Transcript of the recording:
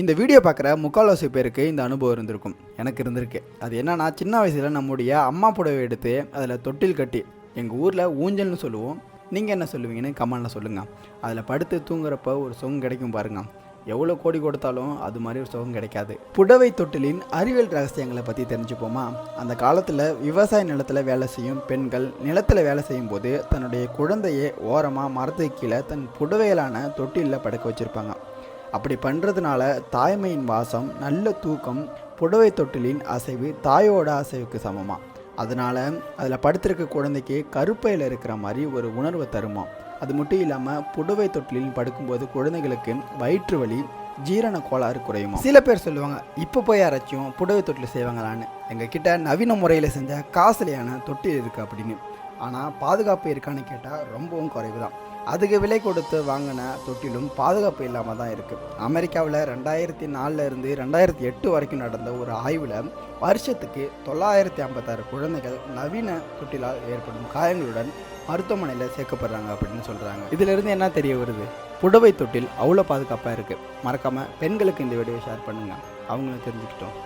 இந்த வீடியோ பார்க்குற முக்கால்வாசி பேருக்கு இந்த அனுபவம் இருந்திருக்கும். எனக்கு இருந்திருக்கு. அது என்னன்னா, சின்ன வயசில் நம்முடைய அம்மா புடவை எடுத்து அதில் தொட்டில் கட்டி, எங்கள் ஊரில் ஊஞ்சல்னு சொல்லுவோம், நீங்கள் என்ன சொல்லுவீங்கன்னு கமெண்டில் சொல்லுங்கள். அதில் படுத்து தூங்குறப்ப ஒரு சுகம் கிடைக்கும் பாருங்க. எவ்வளோ கோடி கொடுத்தாலும் அது மாதிரி ஒரு சுகம் கிடைக்காது. புடவை தொட்டிலின் அறிவியல் ரகசியங்களை பற்றி தெரிஞ்சுப்போமா? அந்த காலத்தில் விவசாய நிலத்தில் வேலை செய்யும் பெண்கள் நிலத்தில் வேலை செய்யும் போது தன்னுடைய குழந்தையை ஓரமாக மரத்துக்கு கீழே தன் புடவையிலான தொட்டிலில் படுக்க வச்சுருப்பாங்க. அப்படி பண்ணுறதுனால தாய்மையின் வாசம், நல்ல தூக்கம், புடவை தொட்டிலின் அசைவு தாயோட அசைவுக்கு சமமாக. அதனால் அதில் படுத்திருக்க குழந்தைக்கு கருப்பையில் இருக்கிற மாதிரி ஒரு உணர்வை தருமா. அது மட்டும் இல்லாமல் புடவை தொட்டிலில் படுக்கும்போது குழந்தைகளுக்கு வயிற்று வலி, ஜீரண கோளாறு குறையுமா. சில பேர் சொல்லுவாங்க, இப்போ போய் யாராச்சும் புடவை தொட்டில் செய்வாங்களான்னு. எங்கள் கிட்ட நவீன முறையில் செஞ்ச காஸ்ட்லியான தொட்டில் இருக்குது அப்படின்னு. ஆனால் பாதுகாப்பு இருக்கான்னு கேட்டால் ரொம்பவும் குறைவு தான். அதுக்கு விலை கொடுத்து வாங்கின தொட்டிலும் பாதுகாப்பு இல்லாமல் தான் இருக்குது. அமெரிக்காவில் 2004 இருந்து 2008 வரைக்கும் நடந்த ஒரு ஆய்வில் வருஷத்துக்கு 956 குழந்தைகள் நவீன தொட்டிலால் ஏற்படும் காயங்களுடன் மருத்துவமனையில் சேர்க்கப்படுறாங்க அப்படின்னு சொல்கிறாங்க. இதிலிருந்து என்ன தெரிய வருது? புடவை தொட்டில் அவ்வளோ பாதுகாப்பாக இருக்குது. மறக்காமல் பெண்களுக்கு இந்த வீடியோ ஷேர் பண்ணுங்கள், அவங்களும் தெரிஞ்சுக்கிட்டோம்.